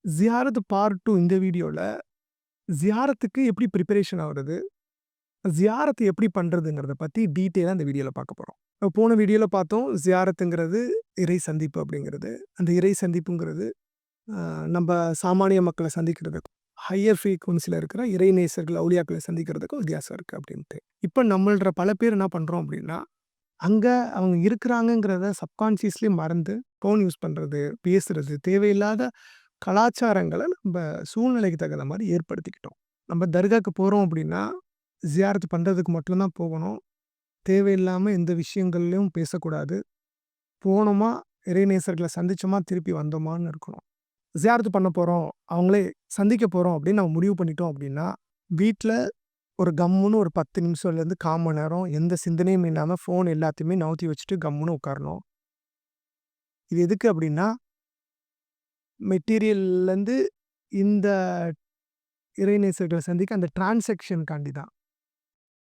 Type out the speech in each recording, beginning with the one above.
ஜியாரத் part 2 இந்த வீடியோல, ஜியாரத்துக்கு எப்படி பிரிப்பரேஷன் ஆவுறது? ஜியாரத் எப்படி பண்றதுங்கிறத பத்தி டீட்டெயிலா இந்த வீடியோல பார்க்க போறோம். போன வீடியோல பார்த்தோம், ஜியாரத்துங்கிறது இறை சந்திப்பு அப்படிங்கிறது. அந்த இறை சந்திப்புங்கிறது நம்ப சாமானிய மக்கள சந்திக்கிறதுக்கும், ஹையர் ஃப்ரீக்வன்சில இருக்கிற இறை நேசர்கள், அவுலியாக்கள சந்திக்கிறதுக்கும் வித்தியாசம் இருக்கு அப்படின்ட்டு. இப்ப நம்மள்ற பல பேர் என்ன பண்றோம் அப்படின்னா, அங்க அவங்க இருக்கிறாங்கங்கிறத சப்கான்ஷியஸ்லி மறந்து, ஃபோன் யூஸ் பண்றது, பேசுறது, தேவையில்லாத கலாச்சாரங்கள நம்ப சூழ்நிலைக்கு தகுந்த மாரி ஏற்படுத்திக்கிட்டோம். நம்ம தர்காக்கு போறோம் அப்படின்னா, ஜியாரத் பண்றதுக்கு மட்டும் தான் போகணும். தேவையில்லாம எந்த விஷயங்கள்லயும் பேசக்கூடாது. போனோமா, இறைநேசர்கள சந்திச்சோமா, திருப்பி வந்தோமான்னு இருக்கணும். ஜியாரத் பண்ண போறோம், அவங்களே சந்திக்க போறோம் அப்படின்னு நம்ம முடிவு பண்ணிட்டோம் அப்படின்னா, வீட்ல ஒரு கம்முன்னு ஒரு 10 நிமிஷம்லேருந்து 1/4 மணி நேரம் எந்த சிந்தனையும் இல்லாம ஃபோன் எல்லாத்தையுமே நவுத்தி வச்சுட்டு கம்முன்னு உட்காரணும். இது எதுக்கு அப்படின்னா, மெட்டீரியல்லேருந்து இந்த இறைநேசர்கள சந்திக்க அந்த டிரான்சாக்ஷன்காண்டி தான்.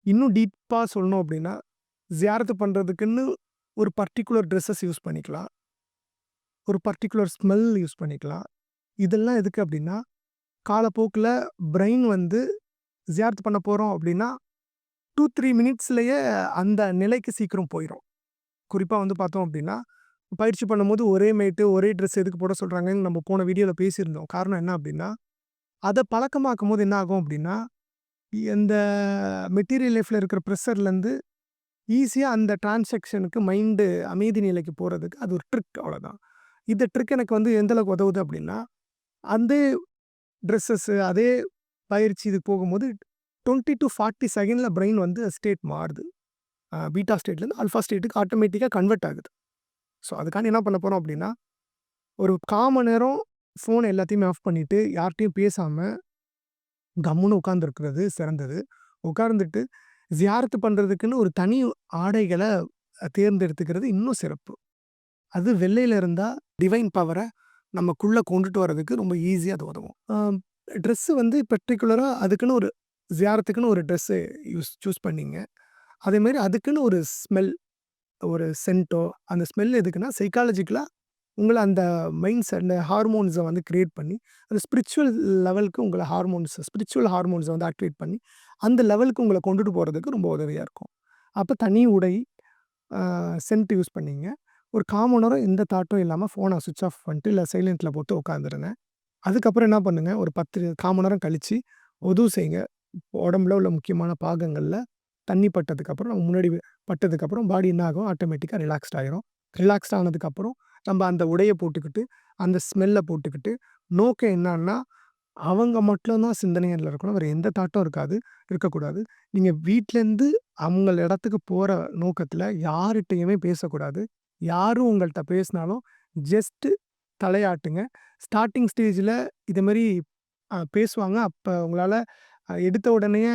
இன்னும் டீப்பா சொல்லணும் அப்படின்னா, ஜியாரத் பண்றதுக்குன்னு ஒரு பர்ட்டிகுலர் ட்ரெஸ்ஸஸ் யூஸ் பண்ணிக்கலாம். ஒரு பர்ட்டிகுலர் ஸ்மெல் யூஸ் பண்ணிக்கலாம். இதெல்லாம் எதுக்கு அப்படின்னா, காலப்போக்குல பிரெயின் வந்து ஜியாரத் பண்ண போறோம் அப்படின்னா, 2, 3 மினிட்ஸ்லயே அந்த நிலைக்கு சீக்கிரம் போயிரும். குறிப்பா வந்து பார்த்தோம் அப்படின்னா, பயிற்சி பண்ணும்போது ஒரே மேட்டு, ஒரே ட்ரெஸ் எதுக்கு போட சொல்றாங்கன்னு நம்ம போன வீடியோல பேசியிருந்தோம். காரணம் என்ன அப்படின்னா, அத பழக்கமாக்கும்போது என்ன ஆகும் அப்படின்னா, இந்த மெட்டீரியல் லைஃப்ல இருக்கிற ப்ரெஷர்லேருந்து ஈஸியா அந்த டிரான்சாக்ஷனுக்கு மைண்டு அமைதி நிலைக்கு போறதுக்கு அது ஒரு ட்ரிக் அவ்வளோதான். இந்த ட்ரிக் எனக்கு வந்து எந்த அளவுக்கு உதவுது அப்படின்னா, அதே ட்ரெஸ்ஸஸ் அதே பயிற்சி இதுக்கு போகும்போது 20-40 செகண்ட்ல பிரெயின் வந்து ஸ்டேட் மாறுது. பீட்டா ஸ்டேட்லேருந்து ஆல்ஃபா ஸ்டேட்டுக்கு ஆட்டோமேட்டிக்கா கன்வெர்ட் ஆகுது. ஸோ அதுக்காண்டி என்ன பண்ண போறோம் அப்படின்னா, ஒரு 1/4 மணி நேரம் ஃபோன் எல்லாத்தையுமே ஆஃப் பண்ணிட்டு, யார்ட்டயும் பேசாம கம்முன்னு உட்கார்ந்திருக்கிறது சிறந்தது. உட்கார்ந்துட்டு ஜியாரத் பண்றதுக்குன்னு ஒரு தனி ஆடைகள தேர்ந்தெடுத்துக்கிறது இன்னும் சிறப்பு. அது வெள்ளையில இருந்தா டிவைன் பவர நமக்குள்ள கொண்டுட்டு வரதுக்கு ரொம்ப ஈஸியா அது உதவும். ட்ரெஸ்ஸு வந்து பர்ட்டிகுலரா அதுக்குன்னு ஒரு ஜியாரத்துக்குன்னு ஒரு ட்ரெஸ்ஸு சூஸ் பண்ணீங்க. அதேமாரி அதுக்குன்னு ஒரு ஸ்மெல், ஒரு சென்ட்டோ அந்த ஸ்மெல் எதுக்குன்னா, சைக்காலஜிக்கலா உங்கள அந்த மைண்ட்ஸ் அந்த ஹார்மோன்ஸ வந்து கிரியேட் பண்ணி, அந்த ஸ்பிரிச்சுவல் லெவலுக்கு உங்கள ஸ்பிரிச்சுவல் ஹார்மோன்ஸ வந்து ஆக்டிவேட் பண்ணி, அந்த லெவலுக்கு உங்கள கொண்டுட்டு போறதுக்கு ரொம்ப உதவியா இருக்கும். அப்ப தனி உடை, சென்ட் யூஸ் பண்ணீங்க. ஒரு 1/4 மணி நேரம் எந்த தாட்டும் இல்லாம ஃபோன ஸ்விட்ச் ஆஃப் பண்ணிட்டு, இல்ல சைலன்ட்ல போட்டு உட்காந்துருங்க. அதுக்கப்புறம் என்ன பண்ணுங்க, ஒரு 1/4 மணி நேரம் கழிச்சு உது செய்யுங்க. உடம்புல உள்ள முக்கியமான பாகங்கள்ல தண்ணி பட்டதுக்கப்புறம், நம்ம முன்னாடி பட்டதுக்கப்புறம் பாடி என்ன ஆகும், ஆட்டோமேட்டிக்கா ரிலாக்ஸ்ட் ஆயிரும். ரிலாக்ஸ்ட் ஆனதுக்கப்புறம், நம்ம அந்த உடைய போட்டுக்கிட்டு, அந்த ஸ்மெல்ல போட்டுக்கிட்டு, நோக்கம் என்னான்னா, அவங்க மட்டும் தான் சிந்தனையில இருக்கணும். வேற எந்த தாட்டும் இருக்கக்கூடாது. நீங்க வீட்லேருந்து அவங்கள் இடத்துக்கு போற நோக்கத்துல யார்ட்டயுமே பேசக்கூடாது. யாரும் உங்கள்ட்ட பேசினாலும் ஜஸ்ட்டு தலையாட்டுங்க. ஸ்டார்ட்டிங் ஸ்டேஜ்ல இது மாரி பேசுவாங்க. அப்ப உங்களால எடுத்த உடனேயே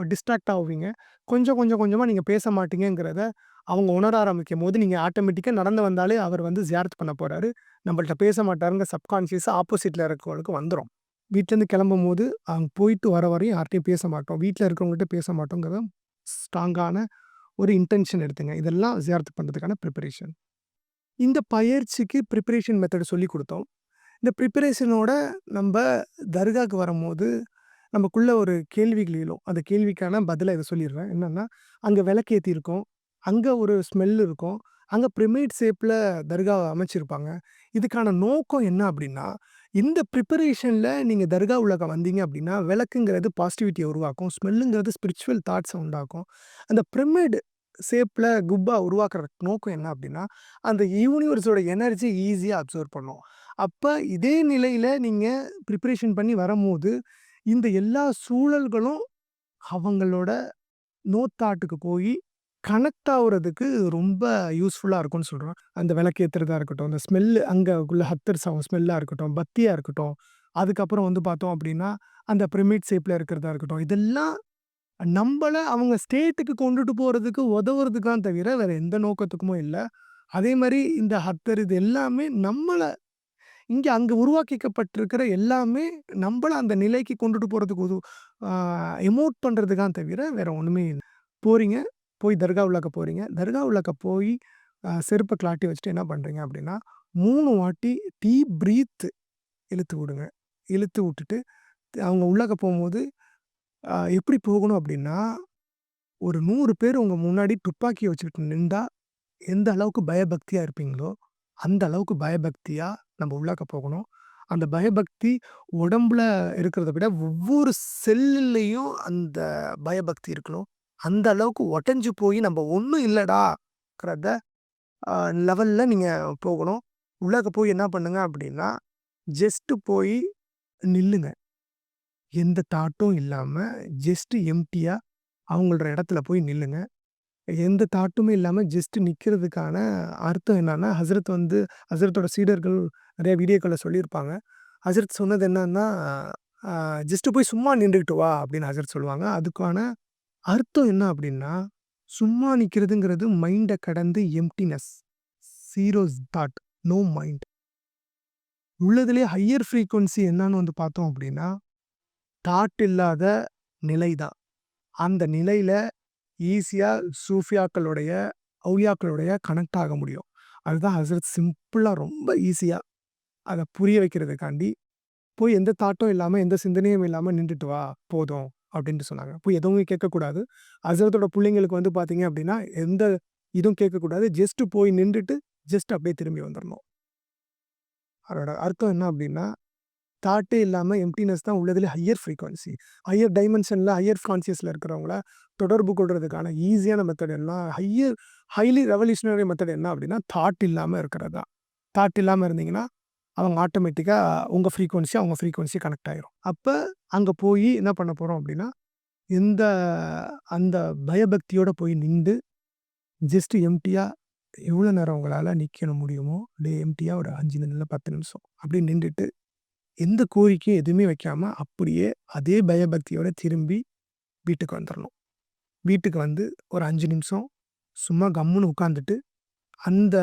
டிஸ்ட்ராக்ட் ஆவீங்க. கொஞ்சம் கொஞ்சமா நீங்க பேச மாட்டீங்கங்கிறத அவங்க உணர ஆரம்பிக்கும்போது, நீங்க ஆட்டோமேட்டிக்கா நடந்து வந்தாலே அவர் வந்து ஜியாரத் பண்ண போறாரு. நம்மள்ட்ட பேச மாட்டாருங்க சப்கான்ஷியஸா ஆப்போசிட்ல இருக்கவங்களுக்கு வந்துரும். வீட்லேருந்து கிளம்பும்போது, அங்க போயிட்டு வர வரையும் யார்ட்டயும் பேச மாட்டோம். வீட்ல இருக்கிறவங்ககிட்ட பேச மாட்டோங்கிறத ஸ்ட்ராங்கான ஒரு இன்டென்ஷன் எடுத்துங்க. இதெல்லாம் ஜியாரத் பண்றதுக்கான பிரிப்பரேஷன். இந்த பயிற்சிக்கு பிரிப்பரேஷன் மெத்தட் சொல்லிக் குடுத்தோம். இந்த பிரிப்பரேஷனோட நம்ப தர்காக்கு வரும்போது, நமக்குள்ள ஒரு கேள்விகள் எழும். அந்த கேள்விக்கான பதில இத சொல்லிருவேன். என்னன்னா, அங்க விளக்கேத்தி இருக்கும். அங்க ஒரு ஸ்மெல் இருக்கும். அங்க பிரமிட் ஷேப்ல தர்காவ அமைச்சிருப்பாங்க. இதுக்கான நோக்கம் என்ன அப்டின்னா, இந்த பிரிப்பரேஷன்ல நீங்க தர்கா உள்ளக்க வந்தீங்க அப்டின்னா, விளக்குங்கிறது பாசிட்டிவிட்டிய உருவாக்கும். ஸ்மெல்லுங்கிறது ஸ்பிரிச்சுவல் தாட்ஸ உண்டாக்கும். அந்த பிரமிட் ஷேப்ல குப்பா உருவாக்குற நோக்கம் என்ன அப்டின்னா, அந்த யூனிவர்ஸோட எனர்ஜி ஈஸியா அப்சர்வ் பண்ணும். அப்ப இதே நிலையில நீங்க பிரிப்பரேஷன் பண்ணி வரம்போது, இந்த எல்லா சூழல்களும் அவங்களோட தாட்டுக்கு போயி கனெக்ட் ஆவுறதுக்கு ரொம்ப யூஸ்ஃபுல்லா இருக்கும்னு சொல்றோம். அந்த விளக்கேத்துறதா இருக்கட்டும், அந்த ஸ்மெல்லு அங்க உள்ள அத்தர் ஸ்மெல்லா இருக்கட்டும், பத்தியா இருக்கட்டும், அதுக்கப்புறம் வந்து பார்த்தோம் அப்டின்னா, அந்த பிரமிட் ஷேப்ல இருக்கிறதா இருக்கட்டும், இதெல்லாம் நம்பள அவங்க ஸ்டேட்டுக்கு கொண்டுட்டு போறதுக்கு உதவுறதுக்கு தான் தவிர, வேற எந்த நோக்கத்துக்குமும் இல்ல. அதே மாரி இந்த அத்தர் இது எல்லாமே நம்மள அங்க உருவாக்கிக்கப்பட்டிருக்கிற எல்லாமே நம்பள அந்த நிலைக்கு கொண்டுட்டு போறதுக்கு ஆ எமோட் பண்றதுக்கு தான் தவிர, வேற ஒண்ணுமே இல்ல. போறீங்க, போய் தர்கா உள்ளாக்க போறீங்க. தர்கா உள்ளாக்க போய் செருப்ப கழட்டி வச்சுட்டு என்ன பண்றீங்க அப்டின்னா, 3 வாட்டி டீப் பிரீத் இழுத்து விடுங்க. இழுத்து விட்டுட்டு அவங்க உள்ளாக்க போகும்போது எப்படி போகணும் அப்படின்னா, ஒரு 100 பேர் உங்க முன்னாடி துப்பாக்கிய வச்சுக்கிட்டு நின்றா, எந்த அளவுக்கு பயபக்தியா இருப்பீங்களோ, அந்த அளவுக்கு பயபக்தியா நம்ம உள்ளாக்க போகணும். அந்த பயபக்தி உடம்புல இருக்கிறத விட ஒவ்வொரு செல்லுலயும் அந்த பயபக்தி இருக்கணும். அந்த அளவுக்கு உடைஞ்சு போய் நம்ம ஒண்ணும் இல்லடாங்கிறத லெவல்ல நீங்க போகணும். உள்ளாக்க போய் என்ன பண்ணுங்க அப்படின்னா, ஜஸ்ட் போய் நில்லுங்க. எந்த தாட்டும் இல்லாம ஜஸ்ட் எம்ப்டியா அவங்களோட இடத்துல போய் நில்லுங்க. எந்த தாட்டுமே இல்லாம ஜஸ்ட் நிக்கிறதுக்கான அர்த்தம் என்னன்னா, ஹஸ்ரத்தோட சீடர்கள் நெறைய வீடியோக்கள்ல சொல்லியிருப்பாங்க. ஹஸ்ரத் சொன்னது என்னன்னா, "ஜஸ்ட் போய் சும்மா நின்டுகிட்டு வா" அப்படின்னு ஹஸ்ரத் சொல்லுவாங்க. அதுக்கான அர்த்தம் என்ன அப்படின்னா, சும்மா நிக்கிறதுங்கிறது மைண்ட கடந்து emptiness. Zero thought, no mind. உள்ளதிலேயே ஹையர் ஃப்ரீக்வன்சி என்னன்னு வந்து பார்த்தோம் அப்படின்னா, தாட் இல்லாத நிலை தான். அந்த நிலையில ஈஸியா சூஃபியாக்களுடைய, அவுலியாக்களுடைய கனெக்ட் ஆக முடியும். அதுதான் ஹஸ்ரத் சிம்பிளா ரொம்ப ஈஸியா அத புரிய வைக்கிறதுக்காண்டி, "போய் எந்த தாட்டும் இல்லாம, எந்த சிந்தனையும் இல்லாம நின்டுட்டு வா போதும்" அப்படின்ட்டு சொன்னாங்க. போய் எதுவுமே கேட்கக்கூடாது. ஹஸ்ரத்தோட புள்ளைங்களுக்கு வந்து பார்த்தீங்க அப்படின்னா, எந்த இதுவும் கேட்கக்கூடாது. ஜஸ்ட் போய் நின்டுட்டு, ஜஸ்ட் அப்படியே திரும்பி வந்துரணும். அதோட அர்த்தம் என்ன அப்படின்னா, தாட்டே இல்லாம எம்ப்டினஸ் தான் உள்ளதிலே ஹையர் ஃப்ரீக்வன்சி. ஹையர் டைமென்ஷன்ல, ஹையர் கான்ஷியஸ்ல இருக்கிறவங்கள தொடர்பு கொள்றதுக்கான ஈஸியான மெத்தட் என்ன? ஹைலி ரெவல்யூஷனரி மெத்தட் என்ன அப்படின்னா, தாட் இல்லாம இருக்கிறது தான். தாட் இல்லாம இருந்தீங்கன்னா, அவங்க ஆட்டோமேட்டிக்கா அவங்க ஃப்ரீக்வன்சி கனெக்ட் ஆயிரும். அப்ப அங்க போயி என்ன பண்ண போறோம் அப்படின்னா, எந்த அந்த பயபக்தியோட போய் நிண்டு, ஜஸ்ட் எம்ப்டியா எவ்வளோ நேரம் உங்களால நிக்க முடியுமோ, அப்படியே எம்ப்டியா ஒரு 5 இல்ல 10 நிமிஷம் அப்படியே நின்டுட்டு, எந்த கோரிக்கையும் எதுவுமே வைக்காம, அப்படியே அதே பயபக்தியோட திரும்பி வீட்டுக்கு வந்துரணும். வீட்டுக்கு வந்து ஒரு 5 நிமிஷம் சும்மா கம்முனு உட்காந்துட்டு, அந்த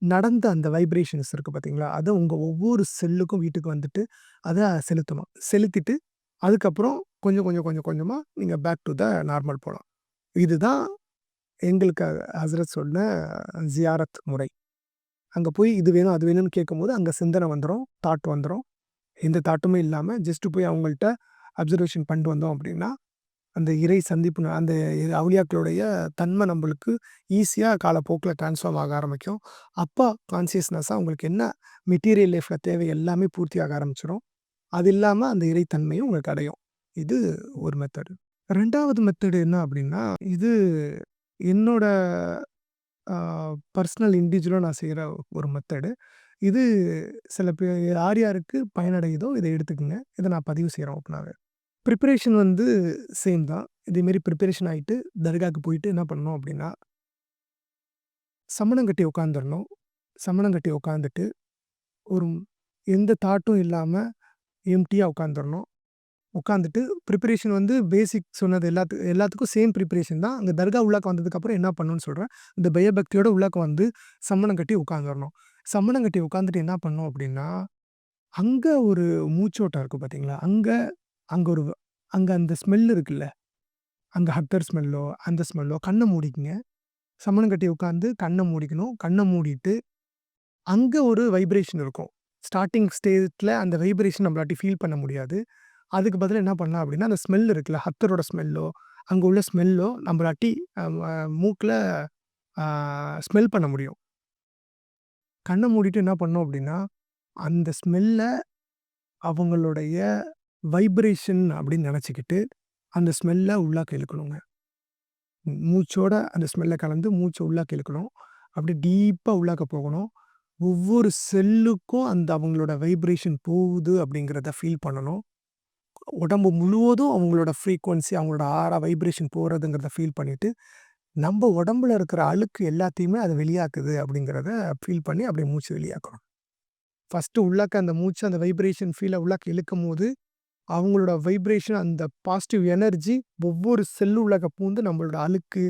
நடந்த அந்த வைப்ரேஷன்ஸ் இருக்கு பார்த்தீங்களா? அத உங்க ஒவ்வொரு செல்லுக்கும் வீட்டுக்கு வந்துட்டு, அத செலுத்தணும். செலுத்திட்டு, அதுக்கப்புறம் கொஞ்சம் கொஞ்சம் கொஞ்சம் கொஞ்சமா நீங்க பேக் டூ த நார்மல் போலாம். இதுதான் எங்களுக்கு ஹஸ்ரத் சொன்ன ஜியாரத் முறை. அங்க போய் இது வேணும், அது வேணும்னு கேட்கும்போது, அங்க சிந்தனை வந்துரும், தாட் வந்துரும். எந்த தாட்டுமே இல்லாம ஜஸ்ட் போய் அவங்கள்ட்ட அப்சர்வேஷன் பண்ணிட்டு வந்தோம் அப்படின்னா, அந்த இறை சந்திப்பு அந்த அவுலியாக்களுடைய தன்மை நம்மளுக்கு ஈஸியா காலப்போக்குல ட்ரான்ஸ்ஃபார்ம் ஆக ஆரம்பிக்கும். அப்ப கான்ஷியஸ்னஸ்ஸா உங்களுக்கு என்ன மெட்டீரியல் லைஃப்ல தேவை எல்லாமே பூர்த்தியாக ஆரம்பிச்சுரும். அது இல்லாம அந்த இறைத்தன்மையும் உங்களுக்கு அடையும். இது ஒரு மெத்தடு. 2வது மெத்தடு என்ன அப்படின்னா, இது என்னோட பர்சனல் இண்டிவிஜுவலா நான் செய்ற ஒரு மெத்தடு. இது சில யார் யாருக்கு பயனடையுதோ இத எடுத்துக்கங்க. இத நான் பதிவு செய்றேன் ஓப்பனாவே. ப்ரிப்பரேஷன் வந்து சேம் தான். இதேமாரி ப்ரிப்பரேஷன் ஆயிட்டு தர்காக்கு போயிட்டு என்ன பண்ணணும் அப்படின்னா, சமணம் கட்டி உட்காந்துரணும். சமணம் கட்டி உட்காந்துட்டு, ஒரு எந்த தாட்டும் இல்லாம எம்ப்டியா உட்காந்துரணும். உட்காந்துட்டு ப்ரிப்பரேஷன் வந்து பேசிக் சொன்னது எல்லாத்துக்கும் சேம் ப்ரிப்பரேஷன் தான். அங்க தர்கா உள்ளாக்க வந்ததுக்கப்புறம் என்ன பண்ணணும்னு சொல்றேன். இந்த பயபக்தியோட உள்ளாக்க வந்து சமணம் கட்டி உட்காந்துரணும். சமணம் கட்டி உட்காந்துட்டு என்ன பண்ணணும் அப்படின்னா, அங்க ஒரு மூச்சோட்டம் இருக்கு பார்த்தீங்களா? அங்க அங்க ஒரு அங்க அந்த ஸ்மெல் இருக்குல்ல. அங்க அத்தர் ஸ்மெல்லோ, அந்த ஸ்மெல்லோ கண்ண மூடிக்கங்க. சமணம் கட்டி உட்காந்து கண்ண மூடிக்கணும். கண்ண மூடிட்டு, அங்க ஒரு வைப்ரேஷன் இருக்கும். ஸ்டார்ட்டிங் ஸ்டேஜ்ல அந்த வைப்ரேஷன் நம்மளாட்டி ஃபீல் பண்ண முடியாது. அதுக்கு பதிலா என்ன பண்ணலாம் அப்படின்னா, அந்த ஸ்மெல் இருக்குல்ல, அத்தரோட ஸ்மெல்லோ, அங்க உள்ள ஸ்மெல்லோ நம்மளாட்டி அ அ மூக்குல ஆ ஸ்மெல் பண்ண முடியும். கண்ண மூடிட்டு என்ன பண்ணணும் அப்படின்னா, அந்த ஸ்மெல்ல அவங்களுடைய வைப்ரேஷன் அப்படின்னு நெனச்சுக்கிட்டு, அந்த ஸ்மெல்ல உள்ளாக்க இழுக்கணுங்க. மூச்சோட அந்த ஸ்மெல்ல கலந்து மூச்ச உள்ளாக்க இழுக்கணும். அப்படியே டீப்பா உள்ளாக்க போகணும். ஒவ்வொரு செல்லுக்கும் அந்த அவங்களோட வைப்ரேஷன் போகுது அப்படிங்கிறத ஃபீல் பண்ணணும். உடம்பு முழுவதும் அவங்களோட ஃப்ரீக்வன்சி, அவங்களோட ஆரா வைப்ரேஷன் போறதுங்கிறத ஃபீல் பண்ணிட்டு, நம்ப உடம்புல இருக்கிற அழுக்கு எல்லாத்தையுமே அது வெளியாக்குது அப்படிங்கிறத ஃபீல் பண்ணி அப்படியே மூச்சு வெளியாக்கணும். ஃபர்ஸ்ட்டு உள்ளாக்க அந்த மூச்சு அந்த வைப்ரேஷன் உள்ளாக்க இழுக்கும்போது, அவங்களோட வைப்ரேஷன் அந்த பாசிட்டிவ் எனர்ஜி ஒவ்வொரு செல்லு உள்ளாக்க பூந்து நம்மளோட அழுக்கு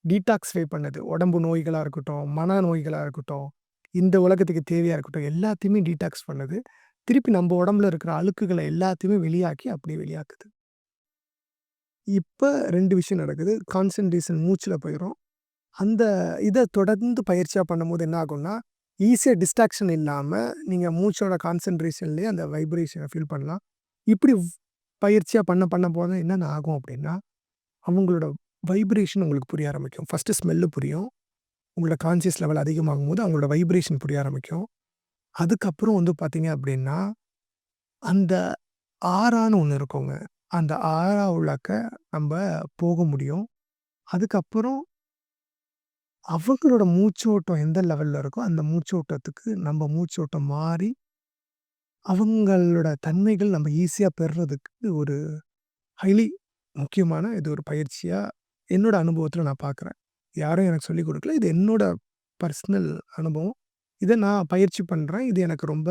டீடாக்ஸிஃபை பண்ணுது. உடம்பு நோய்களா இருக்கட்டும், மன நோய்களா இருக்கட்டும், இந்த உலகத்துக்கு தேவையா இருக்கட்டும், எல்லாத்தையுமே டீடாக்ஸ் பண்ணுது. திருப்பி நம்ப உடம்புல இருக்கிற அழுக்குகள எல்லாத்தையுமே வெளியாக்கி அப்படியே வெளியாக்குது. இப்ப 2 விஷயம் நடக்குது. கான்சன்ட்ரேஷன் மூச்சுல போயிரும். அந்த இத தொடர்ந்து பயிற்சியா பண்ணும்போது என்ன ஆகும்னா, ஈஸியா டிஸ்ட்ராக்ஷன் இல்லாம, நீங்க மூச்சோட கான்சன்ட்ரேஷன்லயே அந்த வைப்ரேஷன ஃபீல் பண்ணலாம். இப்படி பயிற்சியா பண்ண போது என்னென்ன ஆகும் அப்படின்னா, அவங்களோட வைப்ரேஷன் உங்களுக்கு புரிய ஆரம்பிக்கும். ஃபர்ஸ்ட்டு ஸ்மெல்லு புரியும். உங்களோட கான்ஷியஸ் லெவல் அதிகமாகும்போது, அவங்களோட வைப்ரேஷன் புரிய ஆரம்பிக்கும். அதுக்கப்புறம் வந்து பார்த்தீங்க அப்படின்னா, அந்த ஆறான்னு ஒண்ணு இருக்குங்க. அந்த ஆறா உள்ளாக்க நம்ப போக முடியும். அதுக்கப்புறம் அவங்களோட மூச்சோட்டம் எந்த லெவல்ல இருக்கோ, அந்த மூச்சோட்டத்துக்கு நம்ம மூச்சோட்டம் மாறி, அவங்களோட தன்மைகள் நம்ம ஈஸியா பெறுறதுக்கு ஒரு ஹைலி முக்கியமான இது ஒரு பயிற்சியா என்னோட அனுபவத்தில நான் பார்க்குறேன். யாரும் எனக்கு சொல்லிக் குடுக்கல. இது என்னோட பர்சனல் அனுபவம். இத நான் பயிற்சி பண்றேன். இது எனக்கு ரொம்ப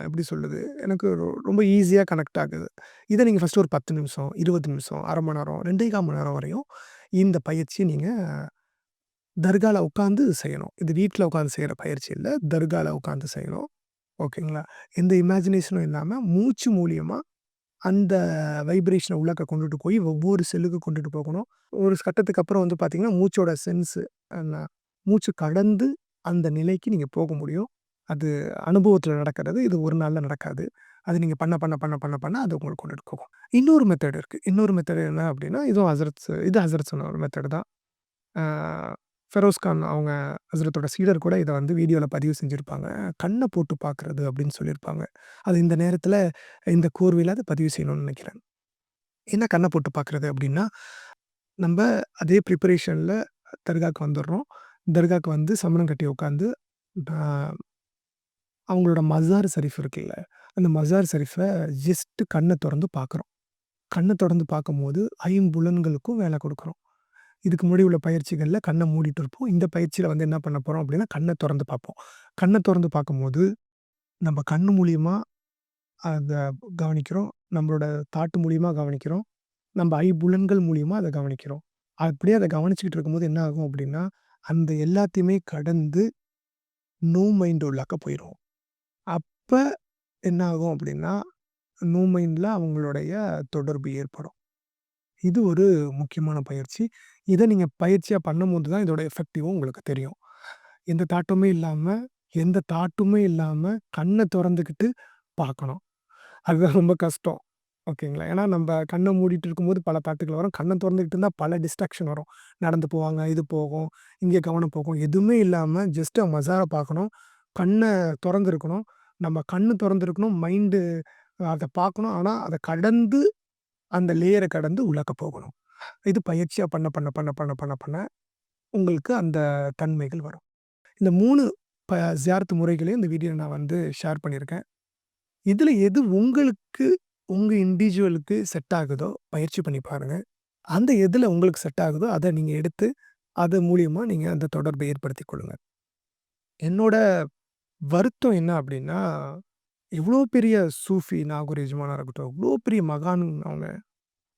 எப்படி சொல்லுது? எனக்கு ரொம்ப ஈஸியா கனெக்ட் ஆகுது. இத நீங்க ஃபர்ஸ்ட்டு ஒரு 10 நிமிஷம், 20 நிமிஷம், 1/2 மணி நேரம், 2 1/4 மணி நேரம் வரையும் இந்த பயிற்சிய நீங்க தர்கால உட்காந்து செய்யணும். இது வீட்ல உட்காந்து செய்ற பயிற்சி இல்ல. தர்கால உட்காந்து செய்யணும். ஓகேங்களா? எந்த இமேஜினேஷனும் இல்லாம மூச்சு மூலியமா அந்த வைப்ரேஷன உள்ளாக்க கொண்டுட்டு போய் ஒவ்வொரு செல்லுக்கு கொண்டுட்டு போகணும். ஒரு கட்டத்துக்கு அப்புறம் வந்து பார்த்தீங்கன்னா, மூச்சோட சென்ஸ் அ மூச்சு கடந்து அந்த நிலைக்கு நீங்க போக முடியும். அது அனுபவத்தில நடக்கிறது. இது ஒரு நாள்ல நடக்காது. அது நீங்க பண்ண அது உங்களுக்கு கொண்டுட்டு போகும். இன்னொரு மெத்தட் இருக்கு. இன்னொரு மெத்தட் என்ன அப்டின்னா, இதுவும் ஹசரத் சொன்ன ஒரு மெத்தட் தான். ஆ ஃபெரோஸ் கான் அவங்க ஹஸ்ரத்தோட சீடர் கூட இத வந்து வீடியோல பதிவு செஞ்சிருப்பாங்க. "கண்ண போட்டு பார்க்குறது" அப்டின்னு சொல்லியிருப்பாங்க. அது இந்த நேரத்தில இந்த கோர்வையில அத பதிவு செய்யணும்னு நெனைக்கிறேன். என்ன கண்ண போட்டு பார்க்குறது அப்டின்னா, நம்ப அதே ப்ரிப்பரேஷன்ல தர்காக்கு வந்துர்றோம். தர்காக்கு வந்து சமணம் கட்டி உட்காந்து, ஆ அவங்களோட மஸார் ஷரீஃப் இருக்குல்ல, அந்த மஸார் ஷரீஃப ஜஸ்ட் கண்ண தொறந்து பார்க்குறோம். கண்ண தொறந்து பார்க்கும்போது, ஐம்புலன்களுக்கும் வேல குடுக்குறோம். இதுக்கு முன்னாடி உள்ள பயிற்சிகள்ல கண்ண மூடிட்டு இருப்போம். இந்த பயிற்சியில வந்து என்ன பண்ண போறோம் அப்டின்னா, கண்ண தொறந்து பார்ப்போம். கண்ண தொறந்து பார்க்கும்போது, நம்ம கண்ணு மூலியமா அத கவனிக்கிறோம். நம்மளோட தாட்டு மூலியமா கவனிக்கிறோம். நம்ம ஐம்புலன்கள் மூலியமா அத கவனிக்கிறோம். அப்படியே அத கவனிச்சுக்கிட்டு இருக்கும்போது என்ன ஆகும் அப்படின்னா, அந்த எல்லாத்தையுமே கடந்து நோ மைண்ட் உள்ளாக்க போயிருவோம். அப்ப என்ன ஆகும் அப்படின்னா, நோ மைண்ட்ல அவங்களுடைய தொடர்பு ஏற்படும். இது ஒரு முக்கியமான பயிற்சி. இத நீங்க பயிற்சியா பண்ணும்போது தான் இதோட எஃபெக்டிவும் உங்களுக்கு தெரியும். எந்த தாட்டுமே இல்லாம கண்ண தொறந்துகிட்டு பார்க்கணும். அதுதான் ரொம்ப கஷ்டம். ஓகேங்களா. ஏன்னா நம்ப கண்ண மூடிட்டு இருக்கும்போது பல தாட்டுகள் வரும். கண்ண தொறந்துகிட்டு இருந்தா பல டிஸ்ட்ராக்ஷன் வரும். நடந்து போவாங்க, இது போகும், இங்கே கவனம் போகும். எதுவுமே இல்லாம ஜஸ்ட் மஸார பார்க்கணும். கண்ண தொறந்திருக்கணும். நம்ம கண்ணு தொறந்திருக்கணும். மைண்டு அத பார்க்கணும். ஆனா அத கடந்து அந்த லேயர கடந்து உள்ளாக்க போகணும். இது பயிற்சியா பண்ண உங்களுக்கு அந்த தன்மைகள் வரும். இந்த 3 ப ஜியாரத்து முறைகளையும் இந்த வீடியோல நான் வந்து ஷேர் பண்ணியிருக்கேன். இதுல எது உங்களுக்கு உங்க இண்டிவிஜுவலுக்கு செட் ஆகுதோ பயிற்சி பண்ணி பாருங்க. அந்த எதுல உங்களுக்கு செட் ஆகுதோ அத நீங்க எடுத்து, அது மூலியமா நீங்க அந்த தொடர்பை ஏற்படுத்திக் கொள்ளுங்க. என்னோட வருத்தம் என்ன அப்டின்னா, இவ்ளோ பெரிய சூஃபி நாகூர் எஜமானரா இருக்கட்டும், இவ்ளோ பெரிய மகான் அவங்க.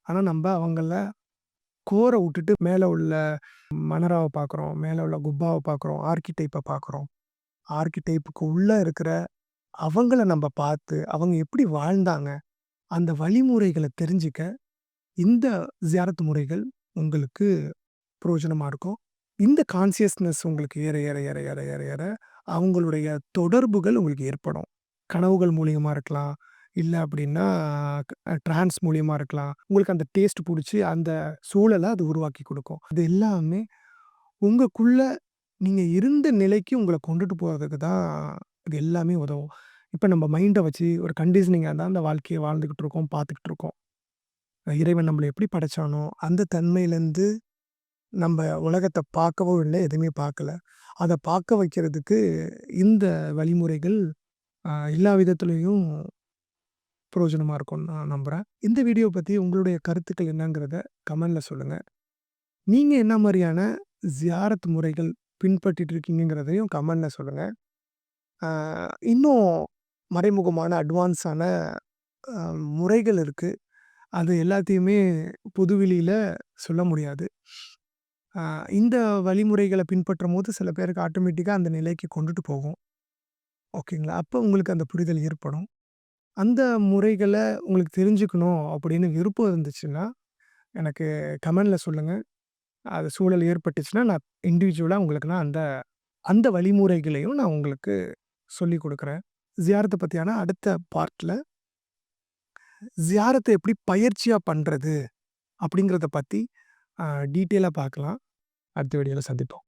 ஆனா நம்ப அவங்கள கோர வுட்டுட்டு மேல உள்ள மனராவ பார்க்குறோம். மேல உள்ள குப்பாவ பார்க்குறோம். ஆர்க்கிடைப்ப பார்க்குறோம். ஆர்க்கிடைப்புக்கு உள்ள இருக்கிற அவங்கள நம்ப பார்த்து, அவங்க எப்படி வாழ்ந்தாங்க? அந்த வழிமுறைகள தெரிஞ்சுக்க இந்த ஜியாரத் முறைகள் உங்களுக்கு பிரயோஜனமா இருக்கும். இந்த கான்ஷியஸ்னஸ் உங்களுக்கு ஏற, ஏற, ஏற, ஏற, ஏற, ஏற அவங்களுடைய தொடர்புகள் உங்களுக்கு ஏற்படும். கனவுகள் மூலியமா இருக்கலாம். இல்ல அப்படின்னா ட்ரான்ஸ் மூலியமா இருக்கலாம். உங்களுக்கு அந்த டேஸ்ட் புடிச்சு அந்த சூழல அது உருவாக்கி குடுக்கும். இது எல்லாமே உங்களுக்குள்ள நீங்க இருந்த நிலைக்கு உங்கள கொண்டுட்டு போறதுக்கு தான் இது எல்லாமே உதவும். இப்ப நம்ம மைண்ட வச்சு ஒரு கண்டிஷனிங்கா தான் அந்த வாழ்க்கைய வாழ்ந்துகிட்டு இருக்கோம், பார்த்துக்கிட்டு இருக்கோம். இறைவன் நம்மள எப்படி படைச்சானோ, அந்த தன்மையிலேருந்து நம்ப உலகத்த பார்க்கவோ இல்ல, எதுவுமே பார்க்கல. அத பார்க்க வைக்கிறதுக்கு இந்த வழிமுறைகள் எல்லா விதத்திலயும் பிரயோஜனமா இருக்கும்னு நான் நம்புறேன். இந்த வீடியோ பத்தி உங்களுடைய கருத்துக்கள் என்னங்கிறத கமெண்ட்ல சொல்லுங்க. நீங்க என்ன மாரியான ஜியாரத் முறைகள் பின்பற்றிட்டு இருக்கீங்கங்கிறதையும் கமெண்ட்ல சொல்லுங்க. ஆ இன்னும் மறைமுகமான அட்வான்ஸான அ முறைகள் இருக்கு. அது எல்லாத்தையுமே பொதுவெளியில சொல்ல முடியாது. ஆ இந்த வழிமுறைகள பின்பற்றும்போது சில பேருக்கு ஆட்டோமேட்டிக்கா அந்த நிலைக்கு கொண்டுட்டு போகும். ஓகேங்களா? அப்ப உங்களுக்கு அந்த புரிதல் ஏற்படும். அந்த முறைகள உங்களுக்கு தெரிஞ்சுக்கணும் அப்படின்னு விருப்பம் இருந்துச்சுன்னா, எனக்கு கமெண்ட்ல சொல்லுங்க. அது சூழல் ஏற்பட்டுச்சுன்னா, நான் இண்டிவிஜுவலா உங்களுக்கு நான் அந்த அந்த வழிமுறைகளையும் நான் உங்களுக்கு சொல்லிக் கொடுக்குறேன். ஜியாரத்த பத்தியான அடுத்த பார்ட்ல ஜியாரத்த எப்படி பயிற்சியா பண்றது? அப்படிங்கிறத பத்தி டீட்டெயிலா பார்க்கலாம். அடுத்த வீடியோல சந்திப்போம்.